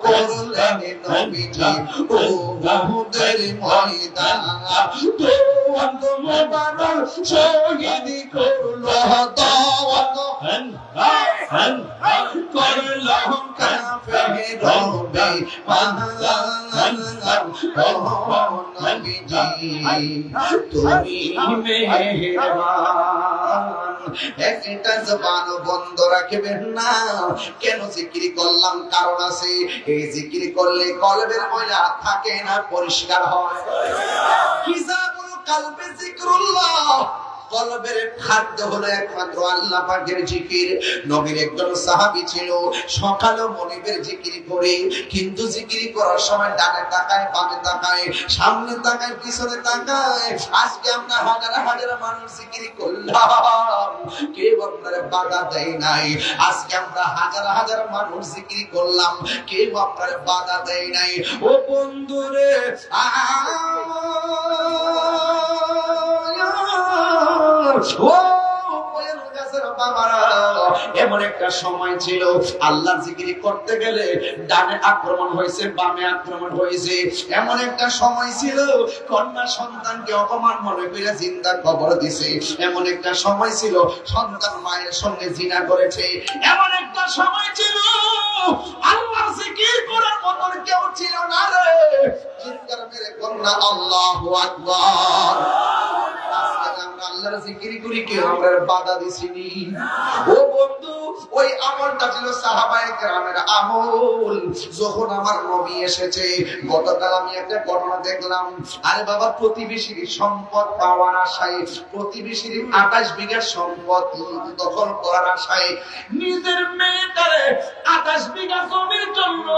করলেন নবীজি ওদের ময়দান তোয়াত মোবারক শহীদ করলো তোয়াত করলো কাফের রবে তুমি মেহেরবান একটা জবান বন্ধ রাখবেন না কেন জিকির করলাম কারণ আছে এই জিকির করলে কলবের ময়লা থাকে না পরিষ্কার হয় হিসাবুল কলবে জিকরুল্লাহ কলবের খাদ্য হলো একমাত্র আল্লাহ পাকের জিকির নবীর একজন সাহাবী ছিল সকাল ও মনিবের জিকির করে কিন্তু জিকির করার সময় ডানে তাকায় বামে তাকায় সামনে তাকায় পিছনে তাকায় আজকে আমরা হাজার হাজার মানুষ জিকির করলাম কেউ আপনারে বাধা দেয় নাই আজকে আমরা হাজার হাজার মানুষ জিকির করলাম কেউ আপনারে বাধা দেয় নাই ও বন্ধুরে ও বাবারা, এমন একটা সময় ছিল আল্লাহর জিকির করতে গেলে ডানে আক্রমণ হয়েছে, বামে আক্রমণ হয়েছে। এমন একটা সময় ছিল কন্যা সন্তানকে অপমান মনে করে জিন্দা খবর দিছে। এমন একটা সময় ছিল সন্তান মায়ের সঙ্গে জিনা করেছে। এমন একটা সময় ছিল আল্লাহর জিকির করার মতন কেউ ছিল না রে। চিৎকার মেরে কন্যা আল্লাহু আকবার। আল্লাহর জিকির করি কেউ আমরা বাধা দিছিনি। ও বন্ধু, ওই আমলটা ছিল সাহাবায়ে কেরামের আমল। যখন আমার নবী এসেছে, গতকাল আমি একটা ঘটনা দেখলাম। আরে বাবা, প্রতিবেশীর সম্পদ পাওয়ার আশায়, প্রতিবেশীর 28 বিঘা সম্পদ দখল করার আশায় নিজের মেয়েটারে 28 বিঘা জমির জন্য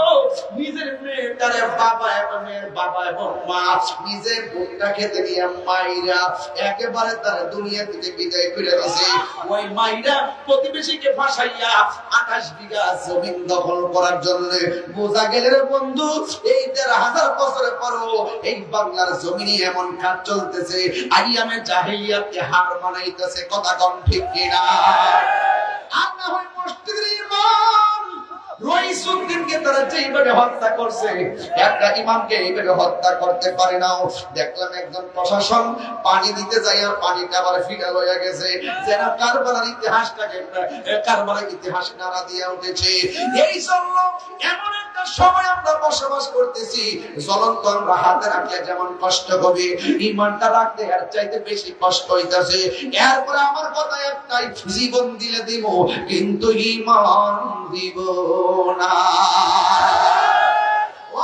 নিজের মেয়েটারে বাবা এবং মেয়ের বাবা এবং মা নিজের ভোটটা খেতে নিয়ে মাইরা একেবারে তার দুনিয়া থেকে বিদায় করে দিয়েছে। ওই মাইরা প্রতিবেশীকে ফাঁসাইয়া 28 বিঘা জমিন দখল করার জন্য। বোঝা গেল রে বন্ধু, এই ১,৫০০ বছরের পরও এই বাংলার জমিনে এমন কাজ চলতেছে। আইয়ামে জাহেলিয়াতকে হার মানাইতেছে। কথা কোন ঠিক কিনা? আর না হয় মসজিদের ইমাম রইসুদ্দিনকে তারা যেইভাবে হত্যা করছে, একটা ইমামকে এইভাবে হত্যা করতে পারে না। দেখলাম একজন প্রশাসন পানি দিতে যাই আর পানিটা আবার ফিরা লইয়া গেছে, যেন কারবালার ইতিহাসটাকে, কারবালার ইতিহাস নাড়া দিয়ে উঠেছে। এই জন্য এমন একটা সময় আমরা বসবাস করতেছি, জ্বলন্ত আমরা হাতে রাখলে যেমন কষ্ট হবে, ইমানটা রাখতে এর চাইতে বেশি কষ্ট হইতেছে। এরপরে আমার কথা একটাই, জীবন দিলে দিব কিন্তু ইমান দিব না। ও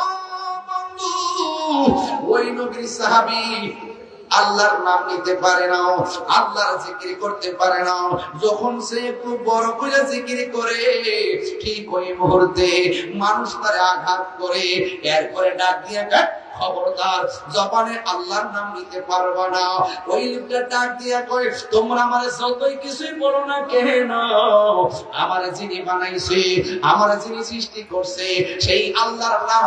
বন্ধু, ওই নবীর সাহাবী আল্লাহর নাম নিতে পারে না, আল্লাহর জিকির করতে পারে না। যখন সে একটু বড় করে জিকির করে, ঠিক ওই মুহূর্তে মানুষ তারে আঘাত করে। এরপরে ডাক দিয়ে খবরদার, জবানে আল্লাহর নাম নিতে পারবা না। ওই লোকটা ডাক দিয়া কয়, তোমরা আমারে যতই কিছুই বলো না কেন, আমারে যিনি বানাইছে, আমারে যিনি সৃষ্টি করছে, সেই আল্লাহর নাম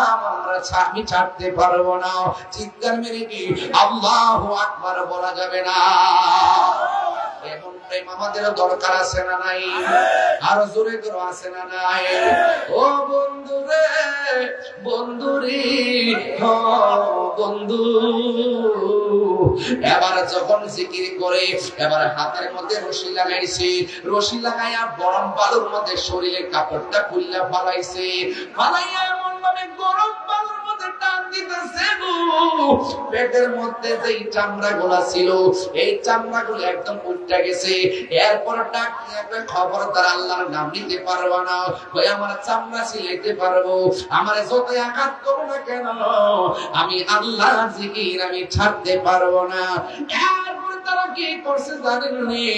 আমি ছাড়তে পারবো না। চিৎকার মেরে কি আল্লাহু আকবার বলা যাবে না? এমন প্রেম আমাদের দরকার আছে না নাই? আরো জোরে জোরে আছে না নাই? ও বন্ধু রে, বন্ধু রে, বন্ধু, এবার যখন জিকির করে, এবার হাতের মধ্যে রশি লাগাইছে, রশি লাগাইয়া গরম বালুর মধ্যে শরীরের কাপড়টা খুললা ফালাইছে, ফালাইয়া এমন ভাবে গরম বালুর মধ্যে টান দিতেছে গো, পেটের মধ্যে যেই চামড়া গুলা ছিল, এই চামড়া গুলো একদম উল্টা গেছে। এরপর ডাক একটা খবরদার, আল্লাহর নাম নিতে পারবা না, ওই আমার চামড়া ছিলাইতে পারবো, আমার যত আঘাত করো না কেন, আমি আল্লাহর জিকির আমি ছাড়তে পারবো না। এরপরে তারা কি করছে জানেননি?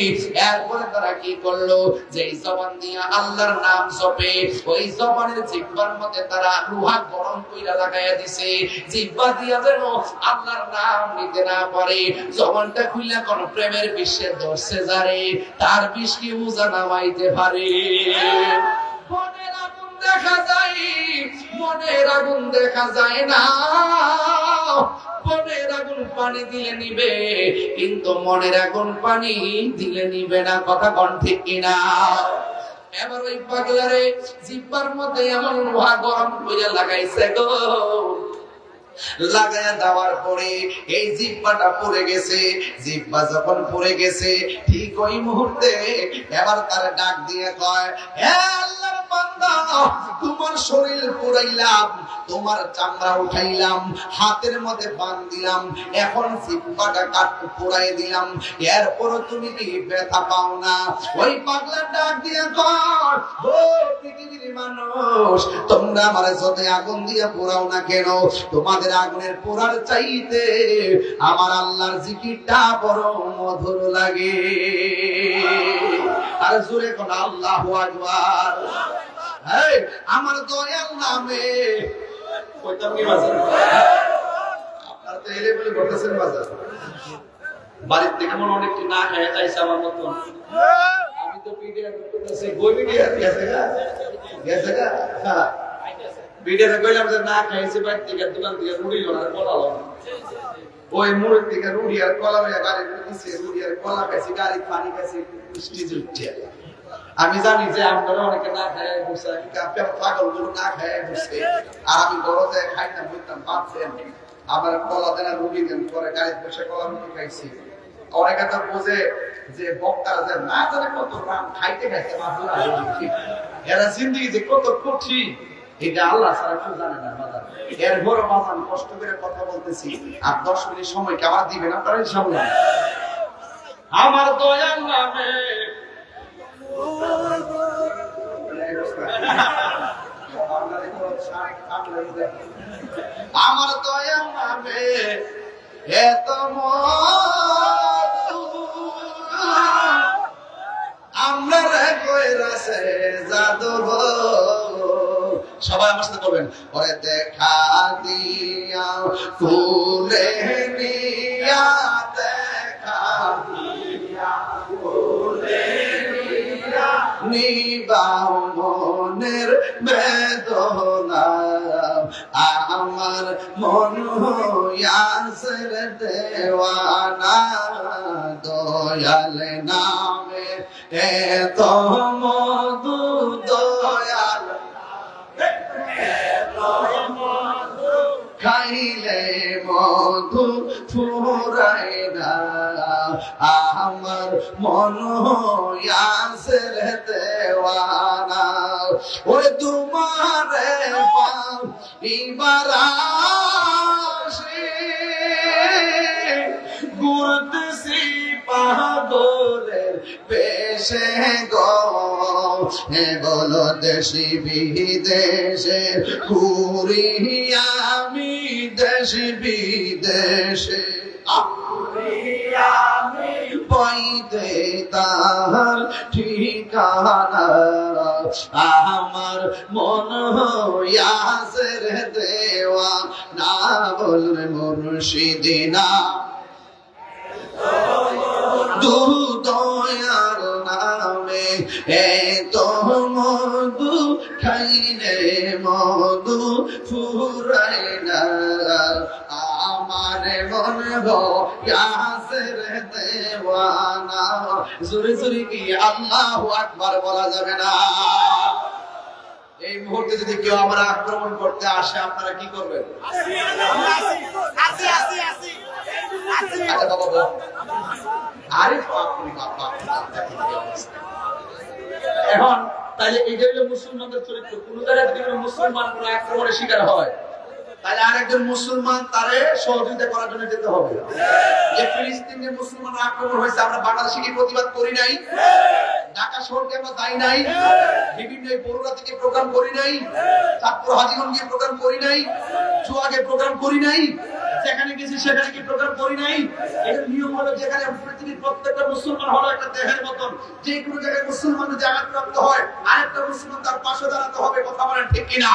এরপরে তারা কি করলো, যে জবান দিয়া আল্লাহর নাম জপে, ওই জবানের জিহ্বার মধ্যে তারা লোহা গরম কইরা লাগাইয়া দিছে, জিহ্বা দিয়া যেন আল্লাহর নাম নিতে না পারে। জবানটা খুইলা কোন প্রেমের বিশ্বে ধরছে যারে, তার বিষ কি উজা নামাইতে পারে? মনের আগুন দেখা যায়, মনের আগুন দেখা যায় না। মনের আগুন পানি দিলে নিবে, কিন্তু মনের আগুন পানি দিলে নিবে না। কথা কোন ঠিক কিনা? এবার ওই পাগলারে জিহ্বার মধ্যে এমন লোহা গরম করে লাগাইছে গো, লাগায়া দেওয়ার পরে এই জিহ্বাটা পড়ে গেছে। জিহ্বা যখন পড়ে গেছে, ঠিক ওই মুহূর্তে এবার তার ডাক দিয়ে কয়, হে আল্লাহর বান্দা, তোমার শরীর পুরাইলাম, তোমার চামড়া উঠাইলাম, হাতের মধ্যে বাঁধ দিলাম, এখন জিহ্বাটা কাট পুরাই দিলাম, এরপরও তুমি কি ব্যথা পাও না? ওই পাগলা ডাক দিয়ে কয়, ও পৃথিবীর মানুষ, তোমরা আমারে যত আগুন দিয়ে পোড়াও না কেন, তোমাদের আগুনের পোড়ার চাইতে আমার আল্লাহর জিকিরটা বড় মধুর লাগে। আর জোরে কোন আল্লাহু আকবার। এই আমার দয়াল নামে কইতাম কি বাজার, আপনারা তো এলে বলে বলতেছেন বাজার, বাড়ির থেকে মনে অনেকটি না খেয়ে চাইছে আমার মত। আমি তো পিডিয়া করতেছি, গই পিডিয়া গেছে গা, গেছে গা, হ্যাঁ পিডিয়া কইলাম যে না খাইছে, বাড়ি থেকে দোকান থেকে মুড়ি আর কলা লওয়া, ওই মুড়ি থেকে রুড়ি আর কলা লইয়া গাড়ি দিছে, রুড়ি আর কলা খাইছি, গাড়ি পানি খাইছি, স্টেজ উঠছে। আমি জানি যে আপনারা অনেকে না খায় বসে, পাগল গুলো না খায় বসে, আর আমি গরজে খাই না বলতাম ভাবছেন আমার কলা দেনা রুগী দেন, পরে গাড়িতে বসে কলা রুগী খাইছি। অনেকে তো বোঝে যে বক্তারা যে না জানে কত রাম খাইতে খাইতে মাফলা, এরা জিন্দিগি যে কত কঠিন এটা আল্লাহ ছাড়া কেউ জানে না বাজার। এরপরও বাজান কষ্ট করে কথা বলতেছি, আর 10 মিনিট সময় কি আমার দিবেন আপনারা ইনশাআল্লাহ? আমার দয়াল নামে আমার দয়াল নামে এত মধু আমরা রে কইরাছে জাদু গো। সবাই আমার সাথে বলবেন, ওরে দেখা দিয়া ফুলে নিয়া, দেখা দিয়া ফুলে নিয়া নিবাও মনের বেদনা, আমার মন হইয়াছে দেওয়ানা, দয়াল নামে এত মধু, দয়াল খাইলে মধু ফুরাই না, আমার মন হইয়াছে দেওয়ানা, ওরে তোমারে পাও এবার আসি, ঘুরতেছি পাগলের বেশে গো, বলো দেশি বিদেশে ঘুরি আমি, দেশি বিদেশে পাইতে তাহার ঠিকানা, আমার মন হইয়াছে দেওয়া না, বলবে মুর্শিদিনা দয়ার নামে এত মধু, খাইলে মধু ফুরাই না, আমার মন হইয়াছে দেওয়ানা। জোরে জোরে কি আল্লাহু আকবার বলা যাবে না? এই মুহূর্তে যদি কেউ আমরা আক্রমণ করতে আসে আপনারা কি করবেন? এখন তাহলে এটা হলো মুসলমানদের চরিত্র। কোন জায়গায় যদি মুসলমান কোন আক্রমণের শিকার হয়, তাহলে আরেকজন মুসলমান তারে সহযোগিতা করার জন্য যেতে হবে। যে ফিলিস্তিনের মুসলমান আক্রমণ হয়েছে, আমরা বাংলাদেশে কি প্রতিবাদ করি নাই? ঢাকা শহরকে আমরা যাই নাই? বিভিন্ন বরুড়া থেকে প্রোগ্রাম করি নাই? চাঁদপুর হাজীগঞ্জে প্রোগ্রাম করি নাই? চুয়াগে প্রোগ্রাম করি নাই? যেখানে গেছি সেখানে কি প্রোগ্রাম করি নাই? এর নিয়ম হলো যেখানে পৃথিবীর প্রত্যেকটা মুসলমান হলো একটা দেহের মতন, যে কোনো জায়গায় মুসলমান যদি আঘাতপ্রাপ্ত হয় আরেকটা মুসলমান তার পাশে দাঁড়াতে হবে। কথা বলেন ঠিক কিনা?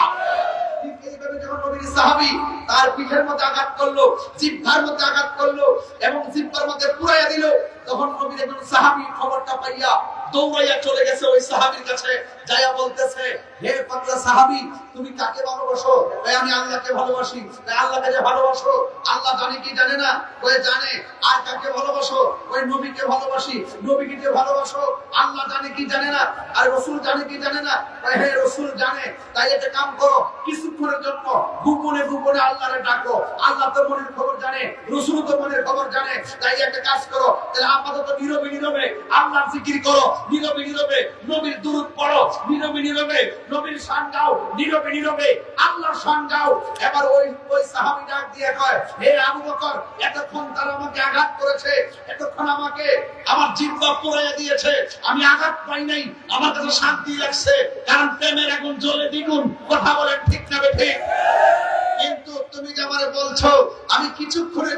ঠিক এইভাবে যখন নবীর সাহাবী তার পিঠের মধ্যে আঘাত করলো, জিহ্বার মধ্যে আঘাত করলো এবং জিহ্বার মধ্যে পুরাইয়া দিল, তখন নবীর একজন সাহাবী খবরটা পাইয়া দৌড়াইয়া চলে গেছে ওই সাহাবীর কাছে, যাইয়া বলতেছে, হে পাগলা সাহাবী, তুমি কাকে ভালোবাসো? কয় আমি আল্লাহকে ভালোবাসি। কয় আল্লাহকে যে ভালোবাসো, আল্লাহ জানে কি জানে না? কয় জানে। আর কাকে ভালোবাসো? কয় নবীকে ভালোবাসি। নবীকে যে ভালোবাসো, আল্লাহ জানে কি জানে না? আর রাসূল জানে কি জানে না? কয় হে রাসূল জানে। তাই একটা কাম করো, কিছুক্ষণের জন্য গোপনে গোপনে আল্লাহরে ডাকো। আল্লাহ তো মনের খবর জানে, রাসূল তো মনের খবর জানে। তাই একটা কাজ করো, তাহলে আপাতত নীরবে নীরবে আল্লাহর জিকির করো, নীরবে নীরবে নবীর দুরূদ পড়ো, নীরবে নীরবে নবীর শান গাও, নীরবে নীরবে আল্লাহর শান গাও। এবার ওই সাহাবী ডাক দিয়ে কয়, হে আবু বকর, এতক্ষণ তারা আমাকে আঘাত করেছে, এতক্ষণ আমাকে আমার জিহ্বা পোড়াইয়া দিয়েছে, আমি আঘাত পাই নাই, আমার কাছে শান্তি লাগছে, কারণ প্রেমের আগুন জ্বলে দ্বিগুণ। কথা বলেন ঠিক না ঠিক? কিন্তু তুমি যে আমারে বলছো আমি কিছুক্ষণের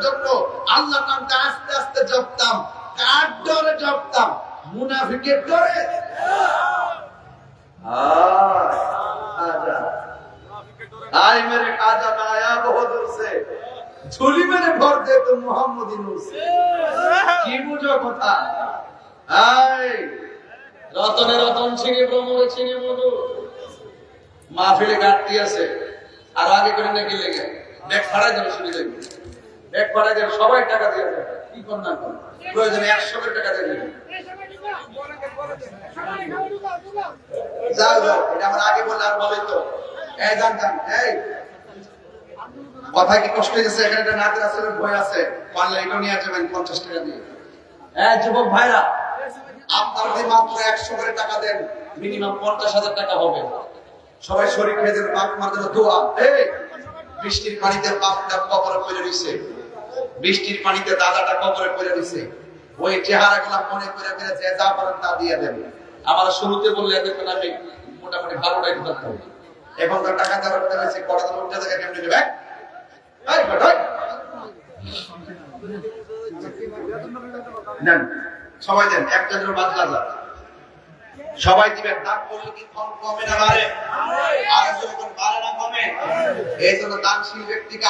জন্য আল্লাহর নামটা আস্তে আস্তে জপতাম, কার ডরে জপতাম? মুনাফিকের ডরে? आए मेरे खाजा में आया बहुत दूर से, झोली मेरे भर दे तो मोहम्मदी नूर से। কি বুঝো কথা? আয় রতনে রতন ছিনে ব্রহ্মে ছিনে মধু, মাহফিলে গাড়তি আছে আর আগে করে নাকি লেগে ব্যাগ ফাড়াই দেবে, শুনে দেখবে ব্যাগ ফাড়াই দেবে, সবাই টাকা দিয়ে দেবে, কি কর না কর, প্রয়োজনে 100 টাকা দিয়ে দেবে। যাও যাও, এটা আমার আগে বললে আর বলে তো। এই যান যান, এই কথা কি কষ্ট হয়েছে? এখানে একটা নাচ রাসূলের বই আছে, পারলে এটা নিয়ে যাবেন 50 টাকা দিয়ে। যুবক ভাইরা, আপনার যদি মাত্র 100 করে টাকা দেন, মিনিমাম 50,000 টাকা হবে। সবাই শরীর খেয়ে দেন, বাপ মার জন্য দোয়া। এই বৃষ্টির পানিতে বাপটা কবরে পড়ে রইছে, বৃষ্টির পানিতে দাদাটা কবরে পড়ে রইছে, ওই চেহারাগুলো মনে করে করে যে যা পারেন তা দিয়ে দেন। আমার শুরুতে বললে দেখবেন আমি মোটামুটি ভালোটাই ধরতাম। এখন তো টাকা দেওয়ার কথা হয়েছে, কটা দিন উঠে থেকে কেমনি দেবে? নেন সবাই দেন, একটা যেন বাদ না যায়। সবাই দিবেন। দান করলে কি কম কমে না বাড়ে? আর যখন বাড়ে না কমে? এই জন্য দানশীল ব্যক্তিকে